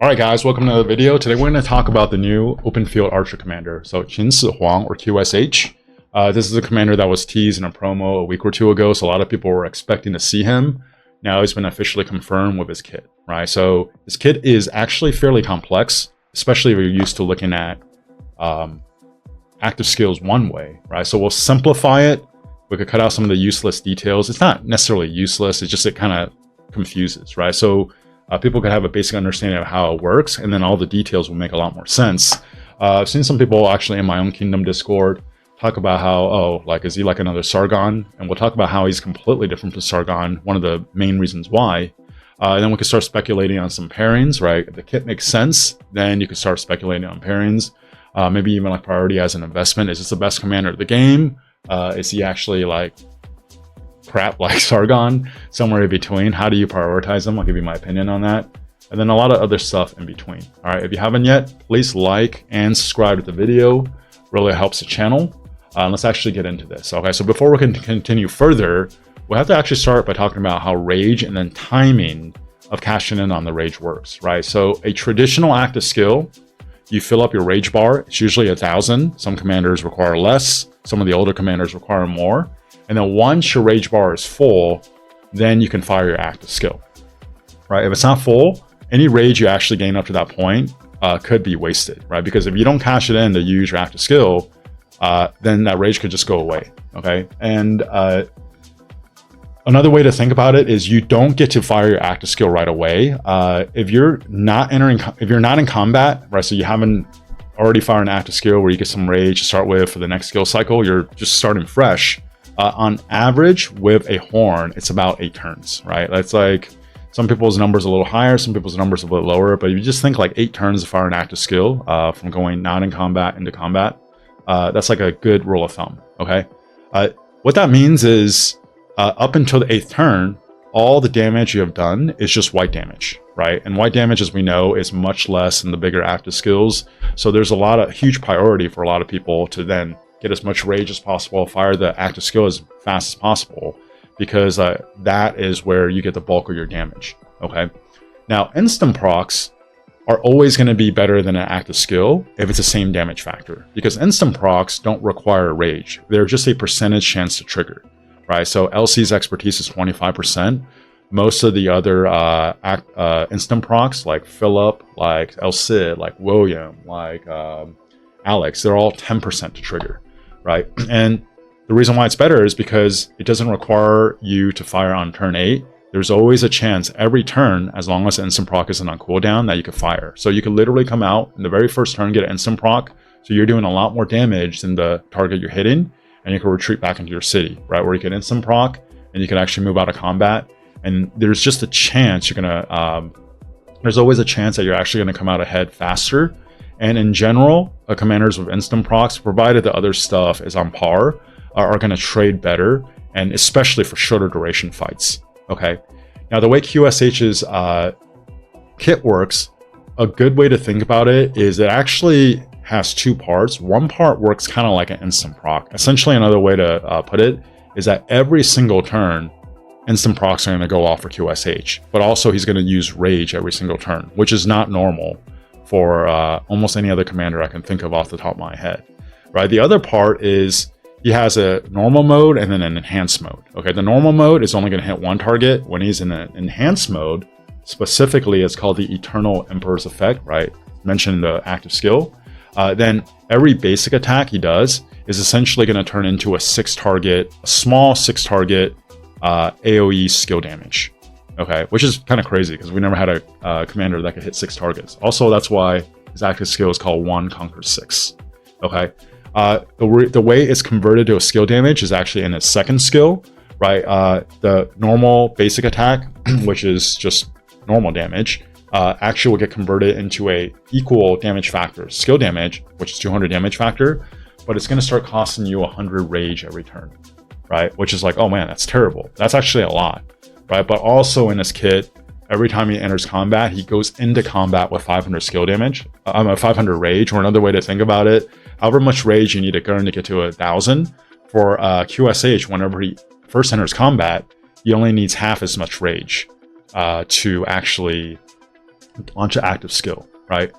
Alright guys, welcome to another video. Today we're going to talk about the new open field archer commander. So Huang or QSH. This is a commander that was teased in a promo a week or two ago, so a lot of people were expecting to see him. Now he's been officially confirmed with his kit, right? So his kit is actually fairly complex, especially if you're used to looking at active skills one way, right? So we'll simplify it. We could cut out some of the useless details. It's not necessarily useless, it's just it kind of confuses, right? So people could have a basic understanding of how it works, and then all the details will make a lot more sense. I've seen some people actually in my own kingdom Discord talk about how, oh, like, is he like another Sargon? And we'll talk about how he's completely different from Sargon, one of the main reasons why. And then we could start speculating on some pairings, right? If the kit makes sense, then you could start speculating on pairings. Maybe even like priority as an investment. Is this the best commander of the game? Is he actually like crap like Sargon? Somewhere in between. How do you prioritize them? I'll give you my opinion on that. And then a lot of other stuff in between. All right, if you haven't yet, please like and subscribe to the video. Really helps the channel. Let's actually get into this. Okay, so before we can continue further, we have to actually start by talking about how rage and then timing of cashing in on the rage works, right? So a traditional active skill, you fill up your rage bar. It's usually 1,000. Some commanders require less. Some of the older commanders require more. And then once your rage bar is full, then you can fire your active skill, right? If it's not full, any rage you actually gain up to that point could be wasted, right? Because if you don't cash it in to use your active skill, then that rage could just go away, okay? And another way to think about it is you don't get to fire your active skill right away. If you're not in combat, right? So you haven't already fired an active skill where you get some rage to start with for the next skill cycle. You're just starting fresh. On average, with a horn, it's about 8 turns, right? That's like some people's numbers a little higher, some people's numbers a little lower. But if you just think like 8 turns to fire an active skill from going not in combat into combat, that's like a good rule of thumb. Okay, what that means is up until the 8th turn, all the damage you have done is just white damage, right? And white damage, as we know, is much less than the bigger active skills. So there's a huge priority for a lot of people to then get as much rage as possible, fire the active skill as fast as possible, because that is where you get the bulk of your damage. Okay. Now, instant procs are always going to be better than an active skill if it's the same damage factor, because instant procs don't require rage. They're just a percentage chance to trigger. Right, so LC's expertise is 25%. Most of the other instant procs, like Philip, like El Cid, like William, like Alex, they're all 10% to trigger, right? And the reason why it's better is because it doesn't require you to fire on turn 8. There's always a chance every turn, as long as the instant proc isn't on cooldown, that you could fire. So you could literally come out in the very first turn, get an instant proc, so you're doing a lot more damage than the target you're hitting, and you can retreat back into your city, right? Where you can instant proc and you can actually move out of combat. And there's just a chance you're gonna, there's always a chance that you're actually gonna come out ahead faster. And in general, commanders with instant procs, provided the other stuff is on par, are gonna trade better, and especially for shorter duration fights, okay? Now, the way QSH's kit works, a good way to think about it is it actually has 2 parts. One part works kind of like an instant proc. Essentially, another way to put it is that every single turn, instant procs are going to go off for QSH, but also he's going to use rage every single turn, which is not normal for almost any other commander I can think of off the top of my head, right? The other part is he has a normal mode and then an enhanced mode. Okay, the normal mode is only going to hit one target. When he's in an enhanced mode, specifically, it's called the Eternal Emperor's Effect, right? Mentioned the active skill. Then every basic attack he does is essentially going to turn into a small 6 target AoE skill damage. Okay, which is kind of crazy because we never had a commander that could hit 6 targets. Also, that's why his active skill is called 1 Conquer 6. Okay, the way it's converted to a skill damage is actually in its second skill, right? The normal basic attack, which is just normal damage, actually will get converted into a equal damage factor, skill damage, which is 200 damage factor, but it's going to start costing you 100 rage every turn, right? Which is like, oh man, that's terrible. That's actually a lot, right? But also in this kit, every time he enters combat, he goes into combat with 500 skill damage, 500 rage, or another way to think about it, however much rage you need to earn to get to 1,000. For QSH, whenever he first enters combat, he only needs half as much rage to actually launch an active skill, right?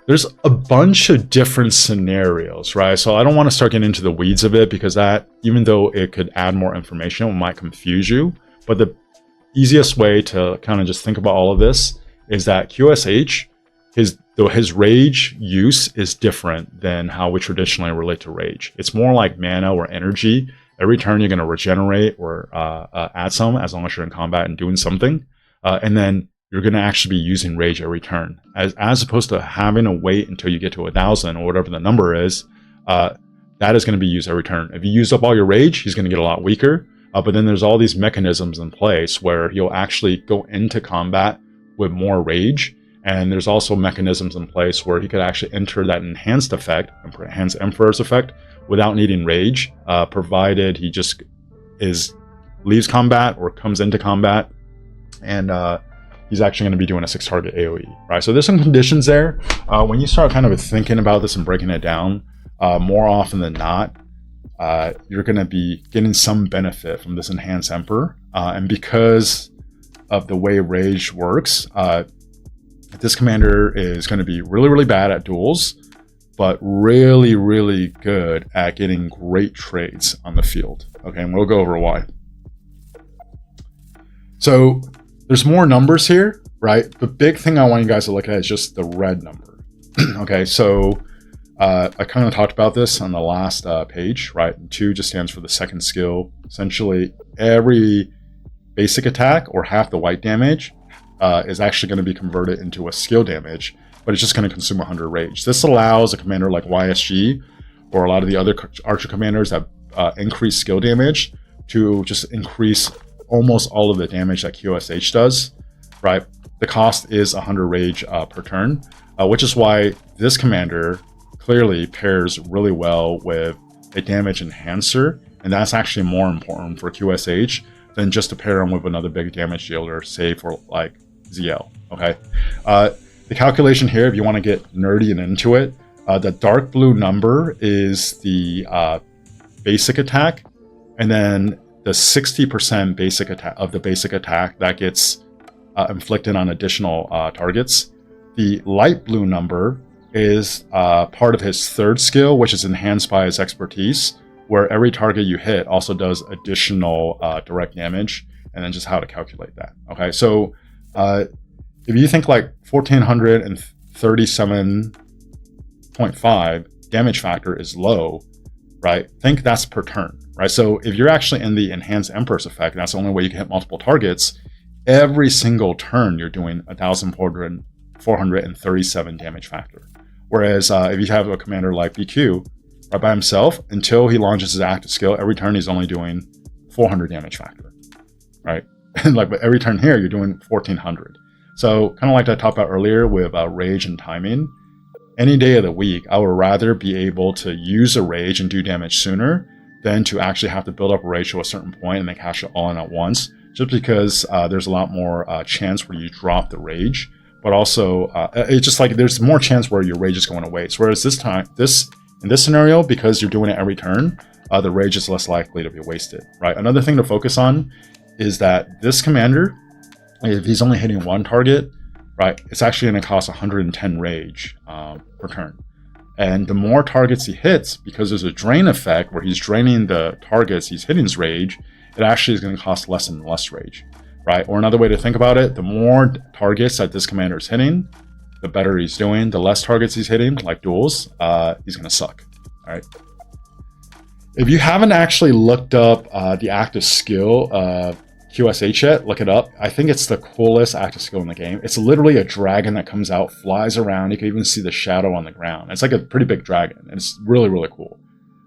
There's a bunch of different scenarios, right? So I don't want to start getting into the weeds of it, because that, even though it could add more information, it might confuse you. But the easiest way to kind of just think about all of this is that QSH, his rage use is different than how we traditionally relate to rage. It's more like mana or energy. Every turn you're going to regenerate or add some, as long as you're in combat and doing something. And then you're going to actually be using rage every turn, as opposed to having to wait until you get to 1,000 or whatever the number is. That is going to be used every turn. If you use up all your rage, he's going to get a lot weaker. But then there's all these mechanisms in place where he'll actually go into combat with more rage. And there's also mechanisms in place where he could actually enter that enhanced effect, enhanced Emperor's effect, without needing rage, provided he just leaves combat or comes into combat, and he's actually going to be doing a 6 target AoE, right? So there's some conditions there. When you start kind of thinking about this and breaking it down, more often than not, you're going to be getting some benefit from this enhanced Emperor. And because of the way rage works, this commander is going to be really, really bad at duels, but really, really good at getting great trades on the field. Okay, and we'll go over why. So there's more numbers here, right? The big thing I want you guys to look at is just the red number. Okay, so I kind of talked about this on the last page, right? 2 just stands for the second skill. Essentially, every basic attack or half the white damage is actually going to be converted into a skill damage, but it's just going to consume 100 rage. This allows a commander like YSG or a lot of the other archer commanders that increase skill damage to just increase almost all of the damage that QSH does, right? The cost is 100 rage per turn, which is why this commander clearly pairs really well with a damage enhancer, and that's actually more important for QSH than just to pair him with another big damage dealer, say for like ZL, okay? The calculation here, if you want to get nerdy and into it, the dark blue number is the basic attack, and then the 60% basic attack of the basic attack that gets inflicted on additional targets. The light blue number is part of his third skill, which is enhanced by his expertise, where every target you hit also does additional direct damage, and then just how to calculate that. Okay, so if you think like 1437.5 damage factor is low, right? Think that's per turn, right? So if you're actually in the enhanced Emperor's effect, and that's the only way you can hit multiple targets, every single turn you're doing 1,437 damage factor. Whereas if you have a commander like BQ, right, by himself, until he launches his active skill, every turn he's only doing 400 damage factor, right? And like, but every turn here, you're doing 1,400. So kind of like I talked about earlier with rage and timing, any day of the week, I would rather be able to use a rage and do damage sooner than to actually have to build up a rage to a certain point and then cash it all in at once, just because there's a lot more chance where you drop the rage, but also it's just like there's more chance where your rage is going to waste. Whereas in this scenario, because you're doing it every turn, the rage is less likely to be wasted, right? Another thing to focus on is that this commander, if he's only hitting one target, right, it's actually going to cost 110 rage per turn. And the more targets he hits, because there's a drain effect where he's draining the targets he's hitting's rage, it actually is going to cost less and less rage, right? Or another way to think about it, the more targets that this commander is hitting, the better he's doing. The less targets he's hitting, like duels, he's going to suck, all right? If you haven't actually looked up the active skill QSH yet, look it up. I think it's the coolest active skill in the game. It's literally a dragon that comes out, flies around. You can even see the shadow on the ground. It's like a pretty big dragon, and it's really, really cool.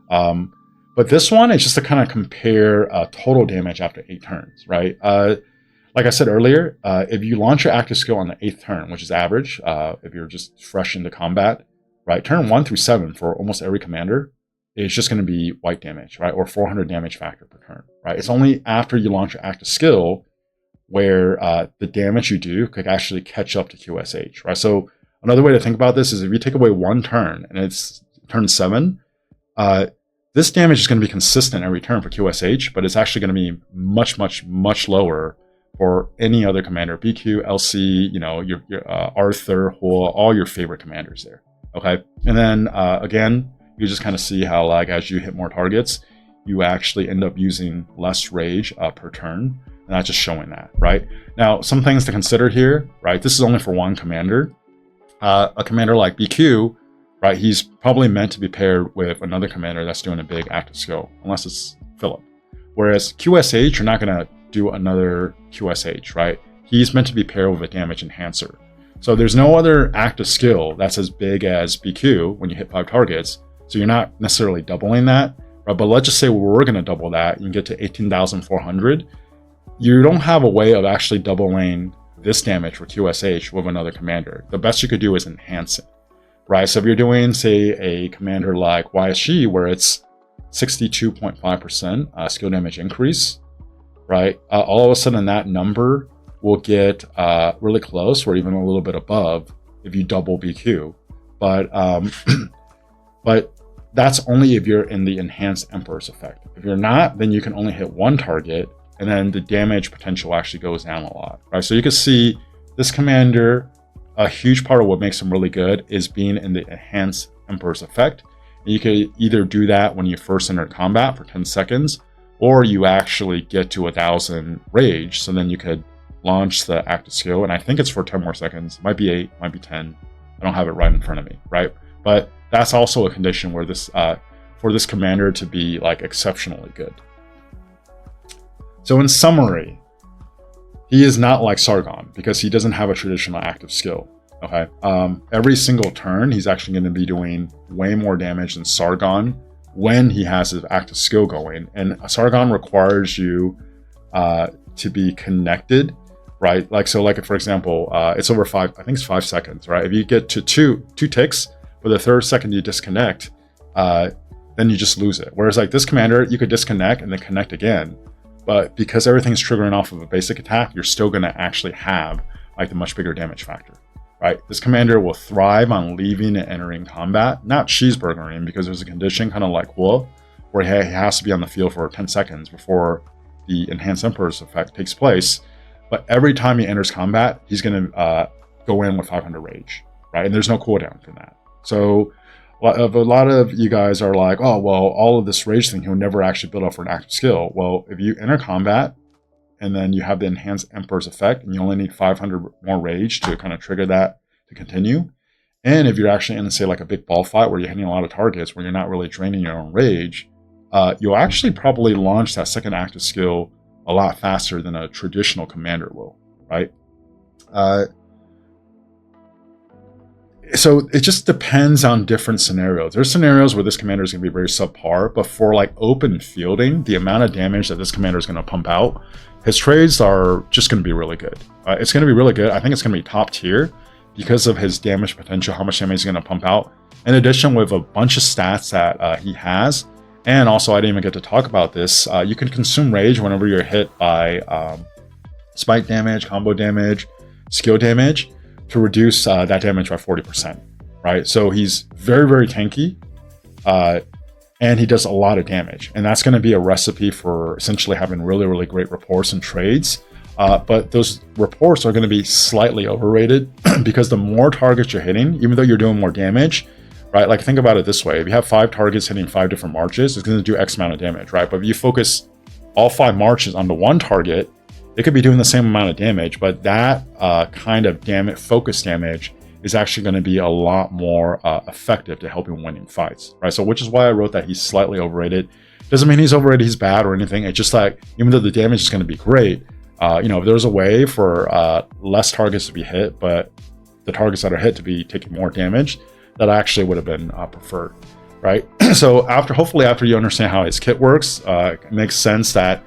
But this one is just to kind of compare total damage after 8 turns, right? Like I said earlier, if you launch your active skill on the 8th turn, which is average, if you're just fresh into combat, right? Turn 1 through 7 for almost every commander is just going to be white damage, right? Or 400 damage factor per turn, right? It's only after you launch your active skill where the damage you do could actually catch up to QSH, right? So another way to think about this is if you take away 1 turn and it's turn 7, this damage is going to be consistent every turn for QSH, but it's actually going to be much, much, much lower for any other commander, BQ, LC, you know, your Arthur, Hua, all your favorite commanders there. Okay, and then again, you just kind of see how like as you hit more targets, you actually end up using less rage per turn, and that's just showing that, right? Now, some things to consider here, right? This is only for one commander. A commander like BQ, right? He's probably meant to be paired with another commander that's doing a big active skill, unless it's Philip. Whereas QSH, you're not gonna do another QSH, right? He's meant to be paired with a damage enhancer. So there's no other active skill that's as big as BQ when you hit 5 targets. So you're not necessarily doubling that, right? But let's just say we're gonna double that, you can get to 18,400. You don't have a way of actually doubling this damage for QSH with another commander. The best you could do is enhance it, right? So if you're doing, say, a commander like YSG, where it's 62.5% skill damage increase, right? All of a sudden that number will get really close or even a little bit above if you double BQ. But but that's only if you're in the enhanced Emperor's effect. If you're not, then you can only hit one target, and then the damage potential actually goes down a lot, right? So you can see this commander, a huge part of what makes him really good is being in the enhanced Emperor's effect. And you could either do that when you first enter combat for 10 seconds, or you actually get to 1,000 rage, so then you could launch the active skill, and I think it's for 10 more seconds. Might be 8, might be 10. I don't have it right in front of me, right? But that's also a condition where this for this commander to be like exceptionally good. So in summary, he is not like Sargon because he doesn't have a traditional active skill. Okay, every single turn he's actually going to be doing way more damage than Sargon when he has his active skill going. And Sargon requires you to be connected, right? Like so, like for example, it's over 5. I think it's 5 seconds, right? If you get to two ticks, but the third second you disconnect, then you just lose it. Whereas like this commander, you could disconnect and then connect again. But because everything's triggering off of a basic attack, you're still going to actually have like the much bigger damage factor, right? This commander will thrive on leaving and entering combat, not cheeseburgering, because there's a condition kind of like Hua, where he has to be on the field for 10 seconds before the Enhanced Emperor's effect takes place. But every time he enters combat, he's going to go in with 500 rage, right? And there's no cooldown for that. So a lot of you guys are like, oh, well, all of this rage thing, he'll never actually build up for an active skill. Well, if you enter combat and then you have the Enhanced Emperor's effect and you only need 500 more rage to kind of trigger that to continue. And if you're actually in, say, like a big ball fight where you're hitting a lot of targets where you're not really draining your own rage, you'll actually probably launch that second active skill a lot faster than a traditional commander will, right? So it just depends on different scenarios. There's scenarios where this commander is going to be very subpar, but for like open fielding, the amount of damage that this commander is going to pump out, his trades are just going to be really good. It's going to be really good. I think it's going to be top tier because of his damage potential, how much damage he's going to pump out. In addition, with a bunch of stats that he has, and also I didn't even get to talk about this, you can consume rage whenever you're hit by spike damage, combo damage, skill damage, to reduce that damage by 40%, right? So he's very, very tanky, and he does a lot of damage. And that's going to be a recipe for essentially having really, really great reports and trades. But those reports are going to be slightly overrated because the more targets you're hitting, even though you're doing more damage, right? Like think about it this way. If you have 5 targets hitting 5 different marches, it's going to do X amount of damage, right? But if you focus all 5 marches onto one target, it could be doing the same amount of damage, but that kind of focus damage is actually going to be a lot more effective to helping winning fights, right? So which is why I wrote that he's slightly overrated. Doesn't mean he's overrated, he's bad or anything. It's just like, even though the damage is going to be great, you know, if there's a way for less targets to be hit, but the targets that are hit to be taking more damage, that actually would have been preferred, right? So hopefully after you understand how his kit works, it makes sense that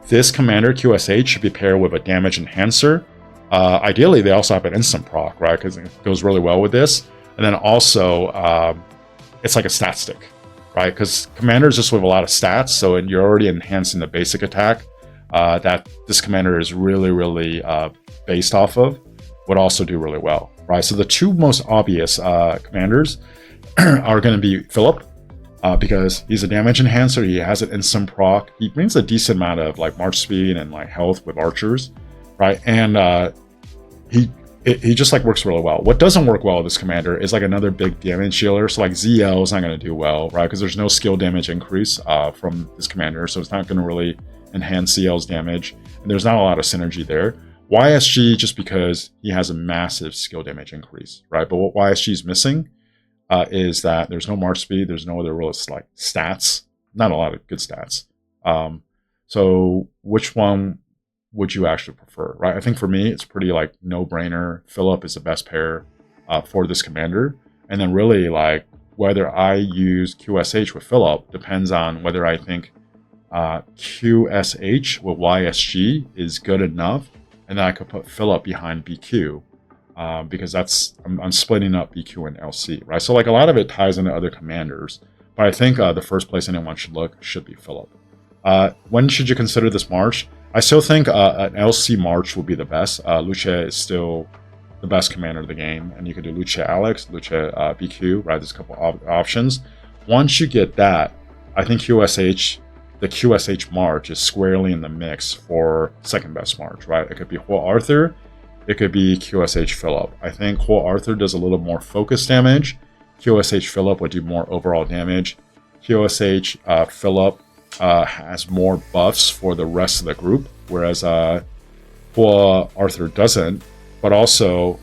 this commander, QSH, should be paired with a damage enhancer. Ideally, they also have an instant proc, right? Because it goes really well with this. And then also, it's like a stat stick, right? Because commanders just with a lot of stats, so you're already enhancing the basic attack that this commander is really, really based off of, would also do really well, right? So the two most obvious commanders are going to be Philip, because he's a damage enhancer, he has an instant proc, he brings a decent amount of like march speed and like health with archers, right? And he just like works really well. What doesn't work well with this commander is like another big damage dealer. So like ZL is not going to do well, right? Because there's no skill damage increase from this commander, so it's not going to really enhance CL's damage, and there's not a lot of synergy there. YSG, just because he has a massive skill damage increase, right? But what YSG is missing is that there's no march speed, there's no other real like stats, not a lot of good stats. So which one would you actually prefer, right? I think for me, it's pretty like no-brainer. Philip is the best pair for this commander, and then really like whether I use QSH with Philip depends on whether I think QSH with YSG is good enough, and then I could put Philip behind BQ because that's I'm splitting up BQ and LC, right? So like a lot of it ties into other commanders, but I think the first place anyone should look should be Philip. When should you consider this march? I still think an LC march would be the best. Lucia is still the best commander of the game, and you could do Lucia Alex, Lucia BQ, right? There's a couple of options. Once you get that, I think the QSH march is squarely in the mix for second best march, right? It could be Huang Arthur, it could be QSH Philip. I think Huang Arthur does a little more focus damage. QSH Philip would do more overall damage. QSH Philip has more buffs for the rest of the group, whereas Huang Arthur doesn't. But also,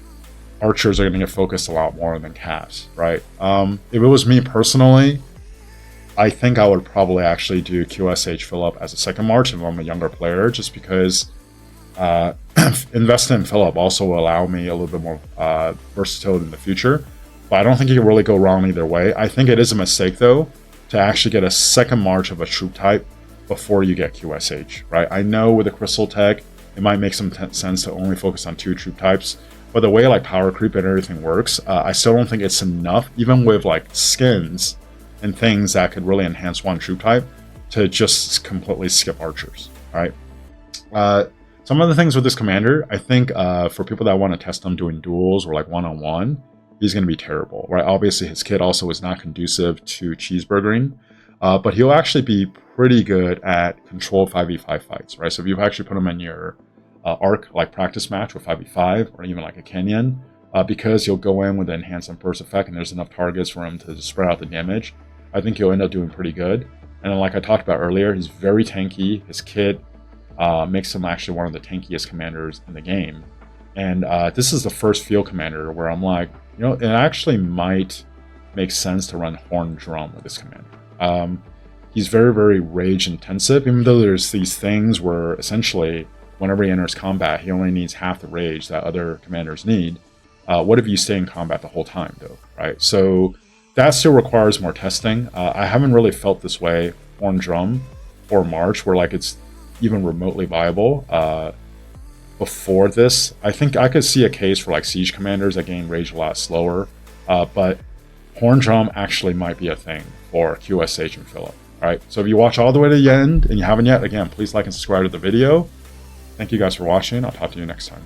archers are going to get focused a lot more than cavs, right? If it was me personally, I think I would probably actually do QSH Philip as a second march if I'm a younger player, just because investing in Philip also will allow me a little bit more versatility in the future. But I don't think you can really go wrong either way. I think it is a mistake, though, to actually get a second march of a troop type before you get QSH, right? I know with the crystal tech, it might make some sense to only focus on 2 troop types, but the way like power creep and everything works, I still don't think it's enough, even with like skins and things that could really enhance one troop type, to just completely skip archers, right? Some of the things with this commander, I think for people that want to test him doing duels or like one-on-one, he's going to be terrible, right? Obviously, his kit also is not conducive to cheeseburgering, but he'll actually be pretty good at control 5v5 fights, right? So if you actually put him in your arc, like practice match with 5v5, or even like a Kenyan, because you'll go in with the enhanced and burst effect, and there's enough targets for him to spread out the damage, I think he'll end up doing pretty good. And then like I talked about earlier, he's very tanky. His kit makes him actually one of the tankiest commanders in the game. And this is the first field commander where I'm like, you know, it actually might make sense to run Horn Drum with this commander. He's very, very rage intensive, even though there's these things where essentially whenever he enters combat, he only needs half the rage that other commanders need. What if you stay in combat the whole time, though, right? So that still requires more testing. I haven't really felt this way on Drum or March, where like it's even remotely viable. Before this, I think I could see a case for like siege commanders that gain rage a lot slower, but Horn Drum actually might be a thing for QSH and Philip. All right, so if you watch all the way to the end and you haven't yet, again, please like and subscribe to the video. Thank you guys for watching. I'll talk to you next time.